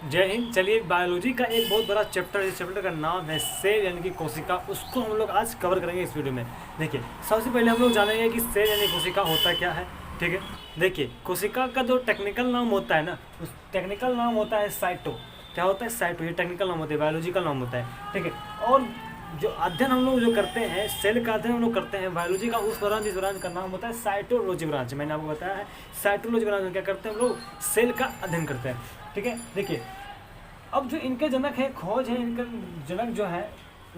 जय हिंद। चलिए, बायोलॉजी का एक बहुत बड़ा चैप्टर, इस चैप्टर का नाम है सेल यानी कि कोशिका, उसको हम लोग आज कवर करेंगे इस वीडियो में। देखिए, सबसे पहले हम लोग जानेंगे कि सेल यानी कोशिका होता क्या है। ठीक है, देखिए कोशिका का जो टेक्निकल नाम होता है ना, उस टेक्निकल नाम होता है साइटो। क्या होता है? साइटो। ये टेक्निकल नाम होता है, बायोलॉजिकल नाम होता है। ठीक है, और जो अध्ययन हम लोग जो करते हैं, सेल का अध्ययन हम लोग करते हैं बायोलॉजी का, उस ब्रांच, इस ब्रांच का नाम होता है साइटोलॉजी ब्रांच। मैंने आपको बताया है, साइटोलॉजी ब्रांच में क्या करते हैं हम लोग? सेल का अध्ययन करते हैं। ठीक है, देखिए अब जो इनके जनक है, खोज है, इनका जनक जो है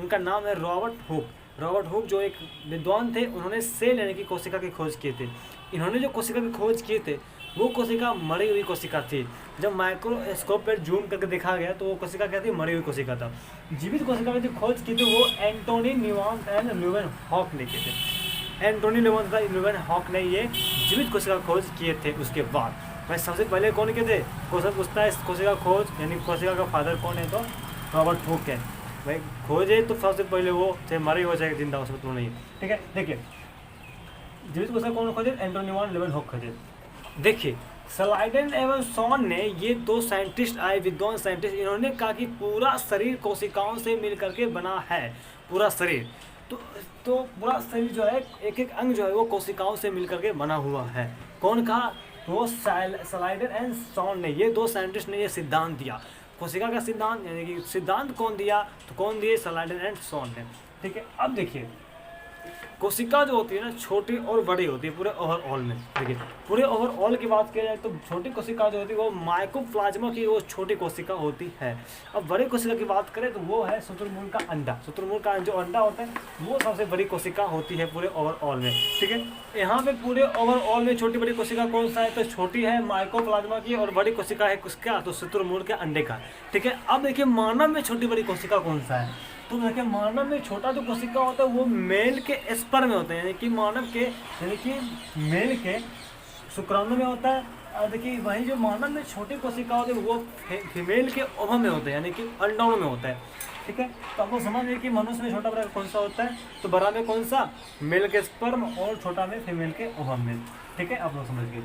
उनका नाम है रॉबर्ट हुक। रॉबर्ट हुक जो एक विद्वान थे, उन्होंने सेल यानी कि कोशिका की खोज किए थे। इन्होंने जो कोशिका की खोज किए थे, वो कोशिका मरी हुई कोशिका थी। जब माइक्रोस्कोप पर जूम करके देखा गया तो वो कोशिका क्या थी? मरी हुई कोशिका था। जीवित कोशिका में जो खोज की थी वो एंटोनी न्यूआंस एंड ल्यूवेन हॉक ने किए थे। एंटोनी न्यूआंस तथा ल्यूवेन हॉक ने ये जीवित कोशिका खोज किए थे। उसके बाद भाई सबसे पहले कौन किए थे? क्वेश्चन पूछता है कोशिका खोज यानी कोशिका का फादर कौन है, तो रॉबर्ट हुक है। भाई खोज है तो सबसे पहले वो चाहे मरे हो चाहे जिंदा हो, सब तो नहीं है। ठीक है, देखिए जीवित कोशिका कौन खोजे? एंटोनी वन ल्यूवेन हॉक खोजे। देखिए स्लाइडेन एवं सॉन ने, ये दो साइंटिस्ट आए, विद्वान साइंटिस्ट, इन्होंने कहा कि पूरा शरीर कोशिकाओं से मिल करके बना है। पूरा शरीर तो पूरा शरीर जो है, एक एक अंग जो है वो कोशिकाओं से मिल करके बना हुआ है। कौन कहा? वो स्लाइडर एंड सॉन ने, ये दो साइंटिस्ट ने ये सिद्धांत दिया, कोशिका का सिद्धांत। यानी कि सिद्धांत कौन दिया? तो कौन दिए? स्लाइडर एंड सॉन ने। ठीक है, अब देखिए कोशिका जो होती है ना, छोटी और बड़ी होती है पूरे ओवरऑल में। देखिए पूरे ओवरऑल की बात की जाए तो छोटी कोशिका जो होती है वो माइकोप्लाज्मा की वो छोटी कोशिका होती है। अब बड़ी कोशिका की बात करें तो वो है शुतुरमुर्ग का अंडा। शुतुरमुर्ग का जो अंडा होता है वो सबसे बड़ी कोशिका होती है पूरे ओवरऑल में। ठीक है, यहाँ पे पूरे ओवरऑल में छोटी बड़ी कोशिका कौन सा है? तो छोटी है माइकोप्लाज्मा की, और बड़ी कोशिका है किसका? तो शुतुरमुर्ग के अंडे का। ठीक है, अब देखिए मानव में छोटी बड़ी कोशिका कौन सा है? तो देखिए मानव में छोटा जो कोशिका होता है वो मेल के स्पर्म में होते हैं, यानी कि मानव के, यानी कि मेल के शुक्राणु में होता है। और देखिए वही जो मानव में छोटी कोशिका होती है वो फीमेल के ओवम में होते हैं, यानी कि अंडाणु में होता है। ठीक है, तो आपको समझ लीजिए कि मनुष्य में छोटा बड़ा कौन सा होता है, तो बड़ा में कौन सा? मेल के स्पर्म, और छोटा में फीमेल के ओवम में। ठीक है, आप लोग समझ गए।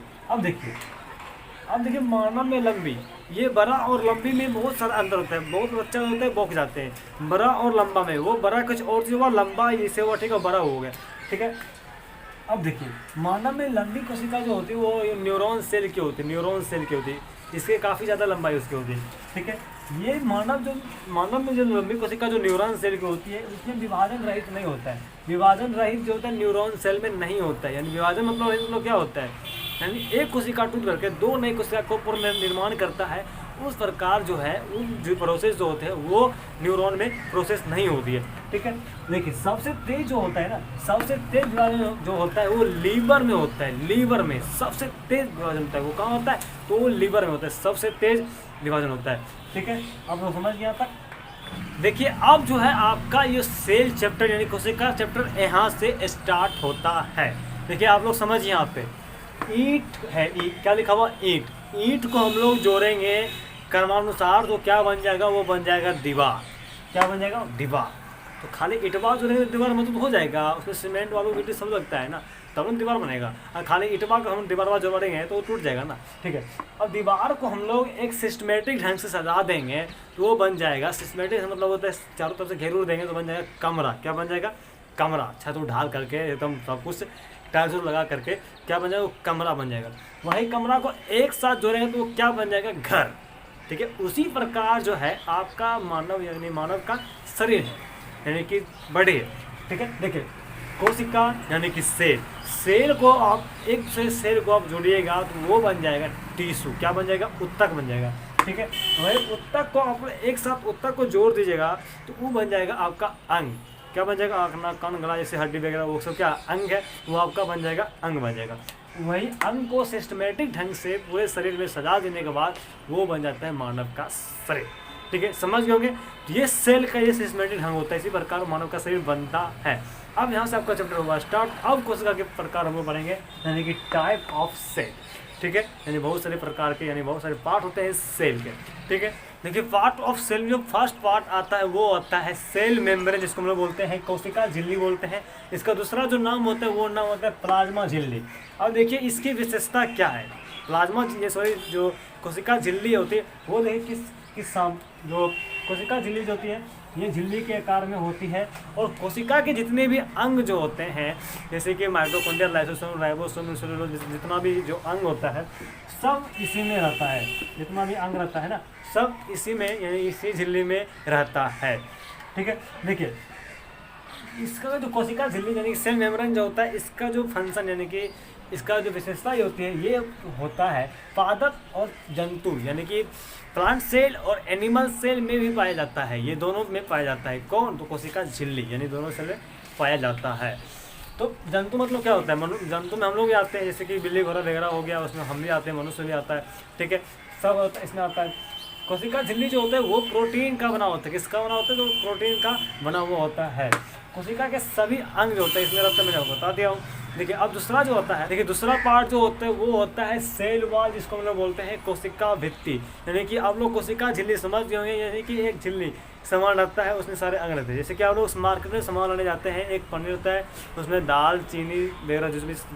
अब देखिए मानव में लंबी, ये बड़ा और लंबी में बहुत सारा अंतर होता है। बहुत बच्चा होता है बौक जाते हैं, बड़ा और लंबा में, वो बड़ा कुछ और चीज़ हुआ, लंबा इसे हुआ। ठीक है, बड़ा हो गया। ठीक है, अब देखिए मानव में लंबी कोशिका जो होती है वो न्यूरॉन सेल की होती है, न्यूरॉन सेल की होती है, इसके काफ़ी ज़्यादा लंबाई उसकी होती है। ठीक है, ये मानव में जो लंबी कोशिका जो न्यूरॉन सेल की होती है उसमें विभाजन रहित नहीं होता है। विभाजन रहित जो होता है न्यूरॉन सेल में नहीं होता है। यानी विभाजन मतलब रहित मतलब क्या होता है? यानी एक कोशिका टूट करके दो नई कोशिका को पुनर्निर्माण करता है, उस प्रकार जो है उन जो प्रोसेस जो होते हैं वो न्यूरॉन में प्रोसेस नहीं होती है। ठीक है, देखिए सबसे तेज जो होता है ना, सबसे तेज विभाजन जो होता है वो लीवर में होता है। लीवर में सबसे तेज विभाजन होता है, वो कहाँ होता है? तो वो लीवर में होता है, सबसे तेज विभाजन होता है। ठीक है, अब लोग समझ गया था। देखिए अब जो है आपका ये सेल चैप्टर यानी कोशिका चैप्टर यहाँ से स्टार्ट होता है। देखिए आप लोग समझ, यहाँ पे ईंट है, ईंट क्या लिखा हुआ? ईंट। ईंट को हम लोग जोड़ेंगे क्रमानुसार तो क्या बन जाएगा? वो बन जाएगा दीवार। क्या बन जाएगा? दीवार। तो खाली ईंटवा जोड़ेंगे दीवार मतलब हो जाएगा, उसमें सीमेंट वालों गिट्टी सब लगता है ना, तब ना दीवार बनेगा। और खाली ईंटवा को हम दीवार जोड़ेंगे तो वो टूट जाएगा ना। ठीक है, अब दीवार को हम लोग एक सिस्टमेटिक ढंग से सजा देंगे तो वो बन जाएगा। सिस्टमेटिक मतलब होता है चारों तरफ से घेरूर देंगे तो बन जाएगा कमरा। क्या बन जाएगा? कमरा। छत ढाल करके एकदम सब कुछ टाइल्स लगा करके क्या बन जाएगा? कमरा बन जाएगा। वही कमरा को एक साथ जोड़ेंगे तो वो क्या बन जाएगा? घर। ठीक है, उसी प्रकार जो है आपका मानव यानी मानव का शरीर है, यानी कि बॉडी है। ठीक है, देखिए कोशिका यानी कि सेल, सेल को आप एक दूसरे सेल को आप जोड़िएगा तो वो बन जाएगा टिश्यू। क्या बन जाएगा? उत्तक बन जाएगा। ठीक है, वही उत्तक को आप एक साथ उत्तक को जोड़ दीजिएगा तो वो बन जाएगा आपका अंग। क्या बन जाएगा? आँख, नाक, कान, गला जैसे हड्डी वगैरह वो सब क्या अंग है, वो आपका बन जाएगा अंग बन जाएगा। वही अंग को सिस्टमेटिक ढंग से पूरे शरीर में सजा देने के बाद वो बन जाता है मानव का शरीर। ठीक है, समझ गए होंगे? तो ये सेल का ये सिस्टमेटिक ढंग होता है, इसी प्रकार मानव का शरीर बनता है। अब यहाँ से आपका चैप्टर होगा स्टार्ट। अब कोशिका के प्रकार हम लोग पढ़ेंगे, यानी कि टाइप ऑफ सेल। ठीक है, यानी बहुत सारे प्रकार के, यानी बहुत सारे पार्ट होते हैं सेल के। ठीक है, देखिए पार्ट ऑफ सेल में जो फर्स्ट पार्ट आता है वो आता है सेल मेम्ब्रेन, जिसको हम लोग बोलते हैं कोशिका झिल्ली बोलते हैं। इसका दूसरा जो नाम होता है वो नाम होता है प्लाज्मा झिल्ली। अब देखिए इसकी विशेषता क्या है? प्लाज्मा, ये सॉरी जो कोशिका झिल्ली होती है वो देखिए कि जो कोशिका झिल्ली जो होती है ये झिल्ली के आकार में होती है, और कोशिका के जितने भी अंग जो होते हैं जैसे कि माइटोकॉन्ड्रिया, लाइसोसोम, राइबोसोम, सेलुलोज, जितना भी जो अंग होता है सब इसी में रहता है। जितना भी अंग रहता है ना सब इसी में यानी इसी झिल्ली में रहता है। ठीक है, देखिए इसका जो कोशिका झिल्ली यानी सेल मेम्ब्रेन जो होता है इसका जो फंक्शन यानी कि इसका जो विशेषता ये होती है ये होता है पादप और जंतु यानी कि प्लांट सेल और एनिमल सेल में भी पाया जाता है। ये दोनों में पाया जाता है। कौन? तो कोशिका झिल्ली यानी दोनों सेल में पाया जाता है। तो जंतु मतलब क्या होता है? जंतु में हम लोग भी आते हैं, जैसे कि बिल्ली घोड़ा वगैरह हो गया, उसमें हम भी आते हैं, मनुष्य भी आता है। ठीक है, सब होता है, इसमें आता है। कोशिका झिल्ली जो होता है वो प्रोटीन का बना होता है। किसका बना होता है? तो प्रोटीन का बना हुआ होता है। कोशिका के सभी अंग जो होते हैं इसमें रहते, मैंने आपको बता दिया हूँ। देखिए अब दूसरा जो होता है, देखिए दूसरा पार्ट जो होता है वो होता है सेल वॉल, जिसको हम लोग बोलते हैं कोशिका भित्ति। यानी कि आप लोग कोशिका झिल्ली समझ गए होंगे, यानी कि एक झिल्ली सामान रहता है उसमें सारे अंग रहते हैं। जैसे कि आप लोग उस मार्केट में सामान लेने जाते हैं, एक पनीर होता है उसमें दाल, चीनी वगैरह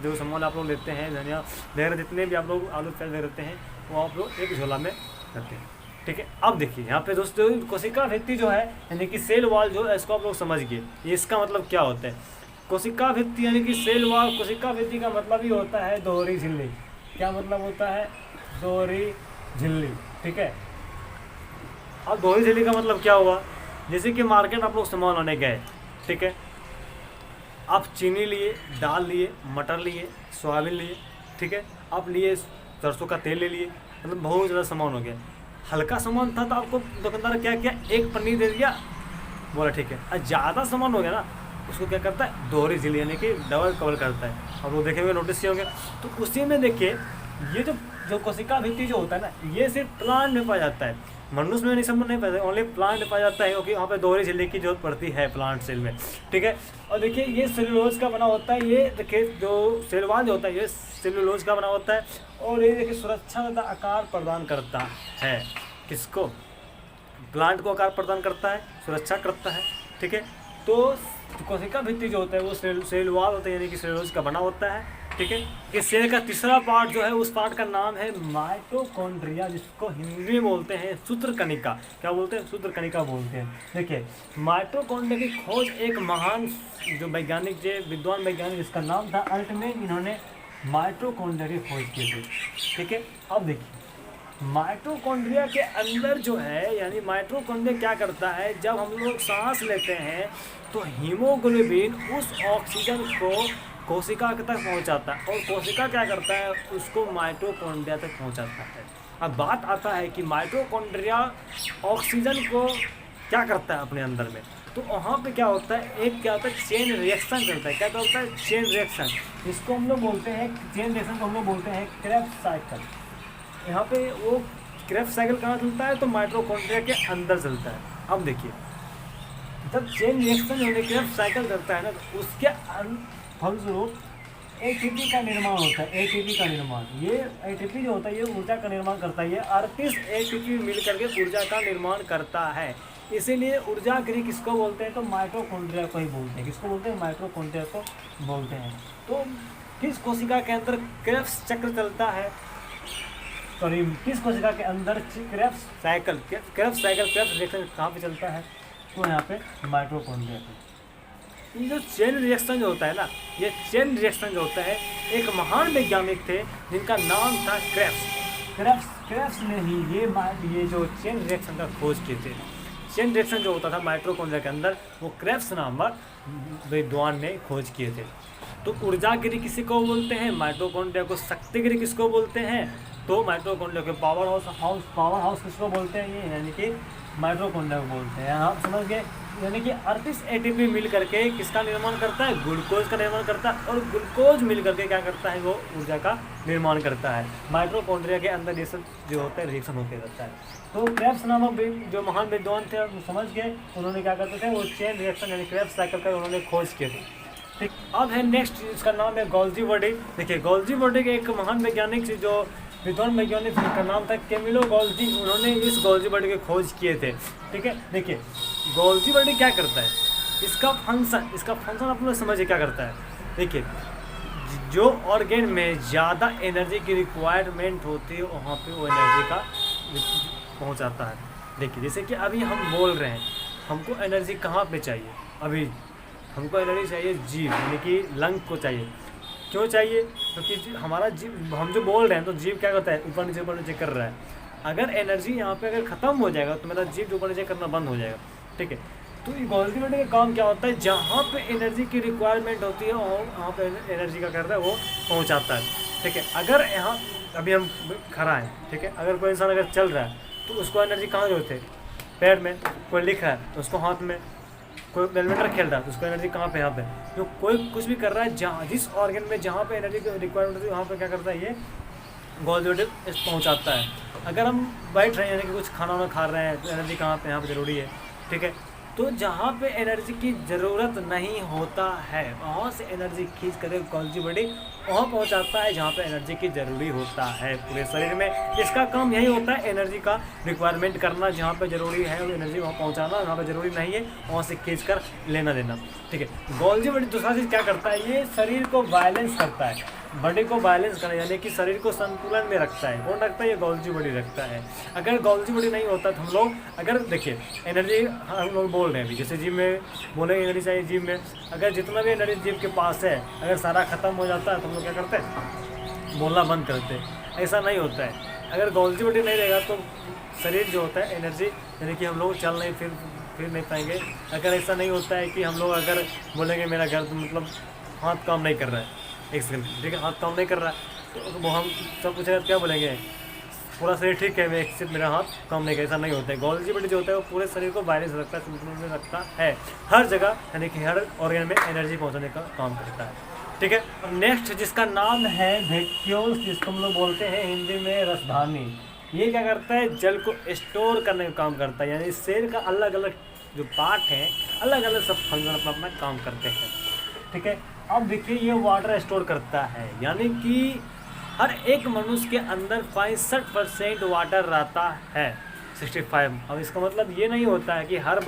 जो सामान आप लोग लेते हैं, धनिया वगैरह जितने भी आप लोग आलू प्याज रहते हैं वो आप लोग एक झोला में रखते हैं। ठीक है, अब देखिए यहाँ पे दोस्तों कोशिका भित्ति जो है यानी कि सेल वॉल जो है इसको आप लोग समझ गए। ये इसका मतलब क्या होता है? कोशिका भित्ति यानी कि सेल वॉल, कोशिका भित्ति का मतलब ही होता है दोहरी झिल्ली। क्या मतलब होता है? दोहरी झिल्ली। ठीक है, अब दोहरी झिल्ली का मतलब क्या हुआ? जैसे कि मार्केट आप लोग सामान लाने गए, ठीक है, आप चीनी लिए, दाल लिए, मटर लिए, सोयाबीन लिए, ठीक है, आप लिए सरसों का तेल ले लिए, मतलब बहुत ज़्यादा सामान हो गया। हल्का सामान था तो आपको दुकानदार क्या किया? एक पन्नी दे दिया, बोला ठीक है। और ज़्यादा सामान हो गया ना उसको क्या करता है? दोहरी झिल्ली यानी कि डबल कवर करता है। अब वो देखेंगे, नोटिस किए होंगे। तो उसी में देखिए ये जो कोशिका भित्ति जो होता है ना ये सिर्फ प्लांट में पाया जाता है, मनुष्य में नहीं समझ नहीं पाता, ओनली प्लांट में पाया जाता है, क्योंकि वहाँ पे दोहरी झिल्ली की जरूरत पड़ती है प्लांट सेल में। ठीक है, और देखिए ये सेलुलोज का बना होता है। ये देखिए जो सेल वॉल जो होता है ये सेलुलोज का बना होता है, और ये देखिए सुरक्षा तथा आकार प्रदान करता है। किसको? प्लांट को आकार प्रदान करता है, सुरक्षा करता है। ठीक है, तो कोशिका भित्ति जो होता है वो सेल वॉल होता है यानी कि सेलुलोज का बना होता है। ठीक है, इस सेल का तीसरा पार्ट जो है उस पार्ट का नाम है माइटोकॉन्ड्रिया, जिसको हिंदी में बोलते हैं सूत्रकणिका। क्या बोलते हैं? सूत्रकणिका बोलते हैं। देखिए माइटोकॉन्ड्रिया की खोज एक महान जो वैज्ञानिक विद्वान वैज्ञानिक जिसका नाम था अल्टमैन, इन्होंने माइटोकॉन्ड्रिया की खोज की थी। ठीक है, अब देखिए माइटोकॉन्ड्रिया के अंदर जो है यानी माइटोकॉन्ड्रिया क्या करता है? जब हम लोग सांस लेते हैं तो हीमोग्लोबिन उस ऑक्सीजन को कोशिका तक पहुंचाता है, और कोशिका क्या करता है? उसको माइटोकॉन्ड्रिया तक पहुंचाता है। अब बात आता है कि माइटोकॉन्ड्रिया ऑक्सीजन को क्या करता है अपने अंदर में, तो वहाँ पे क्या होता है? एक क्या होता है? चेन रिएक्शन करता है। क्या होता है? Chain reaction. इसको हम लोग बोलते हैं, चेन रिएक्शन को हम लोग बोलते हैं क्रेब्स साइकिल। यहाँ पे वो क्रेब्स साइकिल कहाँ चलता है? तो माइटोकॉन्ड्रिया के अंदर चलता है। अब देखिए जब चेन रिएक्शन होने क्रेब्स साइकिल चलता है ना तो उसके फलस्वरूप एटीपी का निर्माण होता है। एटीपी का निर्माण, ये एटीपी जो होता है ये ऊर्जा का निर्माण करता है। ये 38 एटीपी मिल करके ऊर्जा का निर्माण करता है। इसीलिए ऊर्जा गृह किसको बोलते हैं? तो माइटोकॉन्ड्रिया को ही बोलते हैं। किसको बोलते हैं? माइटोकॉन्ड्रिया को बोलते हैं। तो किस कोशिका के अंदर क्रेब्स चक्र चलता है? सॉरी, किस कोशिका के अंदर क्रेब्स साइकिल क्रेब्स रिएक्शन कहाँ पे चलता है? तो यहाँ पे माइटोकॉन्ड्रिया पे। ये जो चेन रिएक्शन जो होता है ना, ये चेन रिएक्शन जो होता है एक महान वैज्ञानिक थे जिनका नाम था क्रेब्स ने ही ये जो चेन रिएक्शन का खोज किए थे। चेन रिएक्शन जो होता था माइटोकॉन्ड्रिया के अंदर वो क्रेब्स नामक विद्वान ने खोज किए थे। तो ऊर्जागिरी किसी को बोलते हैं? माइटोकॉन्ड्रिया को। शक्तिगिरी किसको बोलते हैं? तो माइटोकॉन्ड्रिया के पावर हाउस किसको बोलते हैं? ये यानी कि माइटोकॉन्ड्रिया को बोलते हैं। आप समझ गए, यानी कि 38 एटीपी मिल करके किसका निर्माण करता है? ग्लूकोज का निर्माण करता है, और ग्लूकोज मिल करके क्या करता है? वो ऊर्जा का निर्माण करता है। माइटोकॉन्ड्रिया के अंदर ये सब जो होता है रिएक्शन होते रहता है। तो क्रेब्स नामक जो महान विद्वान थे समझ गए, उन्होंने क्या करते थे? वो चेन रिएक्शन यानी क्रेब्स साइकिल का उन्होंने खोज किए थे। ठीक, अब है नेक्स्ट, इसका नाम है गोल्जी बर्डिक। देखिए गोल्जी बर्डिक एक महान वैज्ञानिक जो विद्वान वैज्ञानिक जिनका नाम था कैमिलो गोल्जी, उन्होंने इस गोल्जी बर्डिक की खोज किए थे। ठीक है, देखिए गोल्जी बर्डिक क्या करता है? इसका फंक्शन आप लोग समझिए क्या करता है। देखिए जो ऑर्गेन में ज़्यादा एनर्जी की रिक्वायरमेंट होती है वहाँ पे वो एनर्जी का पहुँचाता है। देखिए जैसे कि अभी हम बोल रहे हैं, हमको एनर्जी कहाँ पे चाहिए, अभी हमको एनर्जी चाहिए जीव यानी कि लंग को चाहिए। क्यों चाहिए? क्योंकि हमारा जीव, हम जो बोल रहे हैं तो जीव क्या करता है, ऊपर नीचे कर रहा है। अगर एनर्जी यहाँ पे अगर ख़त्म हो जाएगा तो मेरा जीव ऊपर नीचे करना बंद हो जाएगा। ठीक है, तो गोल्गी बॉडी का काम क्या होता है, जहाँ पे एनर्जी की रिक्वायरमेंट होती है और वहाँ पे एनर्जी का करता है वो पहुँचाता है। ठीक है, अगर यहाँ अभी हम खड़ा है, ठीक है, अगर कोई इंसान अगर चल रहा है तो उसको एनर्जी कहाँ जरूरत है, पैर में। कोई लिख रहा है तो उसको हाथ में। कोई बैडमिंटन खेल रहा है तो उसको एनर्जी कहाँ पे, यहाँ पे। तो कोई कुछ भी कर रहा है, जहाँ जिस ऑर्गन में जहाँ पे एनर्जी की रिक्वायरमेंट होती है वहाँ पे क्या करता है, ये गोल्गी बॉडी पहुँचाता है। अगर हम बैठ रहे हैं यानी कि कुछ खाना वाना खा रहे हैं तो एनर्जी कहाँ पे, यहाँ पे ज़रूरी है। ठीक है, तो जहाँ पे एनर्जी की ज़रूरत नहीं होता है वहाँ से एनर्जी खींच कर गोल्गी बॉडी वहाँ पहुँचाता है जहाँ पे एनर्जी की ज़रूरी होता है पूरे शरीर में। इसका काम यही होता है, एनर्जी का रिक्वायरमेंट करना, जहाँ पे ज़रूरी है वो एनर्जी वहाँ पहुँचाना, जहाँ पे ज़रूरी नहीं है वहाँ से खींच कर लेना देना। ठीक है, गोल्गी बॉडी दूसरा चीज़ क्या करता है, ये शरीर को बैलेंस करता है, बॉडी को बैलेंस करना यानी कि शरीर को संतुलन में रखता है। कौन रखता है, ये गोल्गी बॉडी रखता है। अगर गोल्गी बॉडी नहीं होता तो हम लोग, अगर देखिए एनर्जी हम लोग बोल रहे हैं अभी, जैसे जिम में बोलेंगे एनर्जी चाहिए, जिम में अगर जितना भी एनर्जी जिम के पास है अगर सारा ख़त्म हो जाता है तो हम लोग क्या करते हैं, बोलना बंद करते हैं। ऐसा नहीं होता है, अगर गोल्गी बॉडी नहीं रहेगा तो शरीर जो होता है एनर्जी यानी कि हम लोग चल नहीं फिर नहीं पाएंगे। अगर ऐसा नहीं होता है कि हम लोग अगर बोलेंगे मेरा घर तो मतलब हाथ काम नहीं कर रहा है, एक सेकंड, ठीक है, हाथ काम नहीं कर रहा है तो वो हम सब कुछ क्या बोलेंगे, पूरा शरीर ठीक है, मैं एक सिर्फ मेरा हाथ काम नहीं कर। ऐसा नहीं होता है। गोल्गी बॉडी जो होता है वो पूरे शरीर को बैलेंस रखता है, संतुलन में रखता है, हर जगह यानी कि हर ऑर्गन में एनर्जी पहुंचाने का काम करता है। ठीक है, और नेक्स्ट जिसका नाम है वैक्यूल्स, जिसको हम लोग बोलते हैं हिंदी में रसधानी। ये क्या करता है, जल को स्टोर करने का काम करता है, यानी शरीर का अलग अलग जो पार्ट हैं अलग अलग सब फंक्शन अपना अपना काम करते हैं। ठीक है, अब देखिए ये वाटर स्टोर करता है, यानी कि हर एक मनुष्य के अंदर 65% वाटर रहता है, 65। अब इसका मतलब ये नहीं होता है कि हर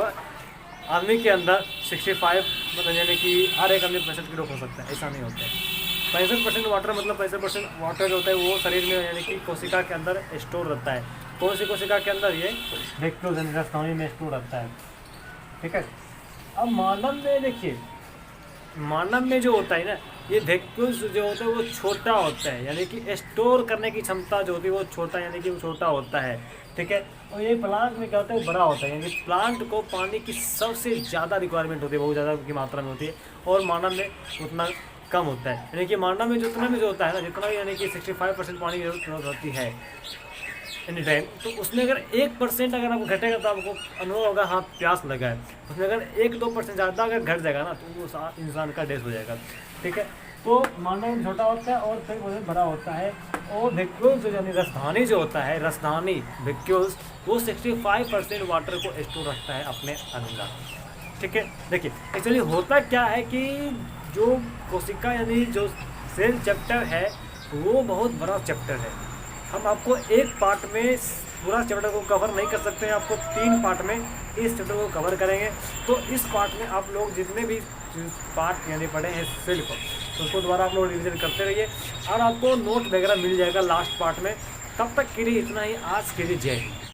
आदमी के अंदर 65 मतलब यानी कि हर एक आदमी 65 किलो हो सकता है, ऐसा नहीं होता है। 65% वाटर मतलब 65% वाटर जो होता है वो शरीर में यानी कि कोशिका के अंदर स्टोर रहता है। कौन सी कोशिका के अंदर, ये वैक्यूल्स रसधानी में स्टोर रहता है। ठीक है, अब मानव में देखिए, मानव में जो होता है ना, ये वैक्यूल्स जो होता है वो छोटा होता है, यानी कि स्टोर करने की क्षमता जो होती है वो छोटा यानी कि वो छोटा होता है। ठीक है, और ये प्लांट में क्या होता है, वो बड़ा होता है, यानी कि प्लांट को पानी की सबसे ज़्यादा रिक्वायरमेंट होती है, बहुत ज़्यादा की मात्रा में होती है, और मानव में उतना कम होता है। यानी कि मानव में जितना भी जो होता है ना, जितना भी यानी कि 65% पानी की जरूरत होती है एनी टाइम, तो उसमें अगर 1% अगर आपको घटेगा तो आपको अनुभव होगा हाँ प्यास लगा है। उसमें अगर 1-2% ज़्यादा अगर घट जाएगा ना तो वो इंसान का डेथ हो जाएगा। ठीक है, तो मानव में छोटा होता है और फिर वो बड़ा होता है। और वैक्यूल्स यानी रसधानी जो होता है, रसधानी वैक्यूल्स, वो 65% वाटर को स्टोर रखता है अपने अंदर। ठीक है, देखिए एक्चुअली होता क्या है कि जो कोशिका यानी जो सेल चैप्टर है वो बहुत बड़ा चैप्टर है। हम आपको एक पार्ट में पूरा चैप्टर को कवर नहीं कर सकते हैं, आपको 3 पार्ट में इस चैप्टर को कवर करेंगे। तो इस पार्ट में आप लोग जितने भी पार्ट यानी पढ़े हैं सेल को, तो उसको दोबारा आप लोग रिविजन करते रहिए और आपको नोट वगैरह मिल जाएगा लास्ट पार्ट में। तब तक के लिए इतना ही, आज के लिए जय हिंद।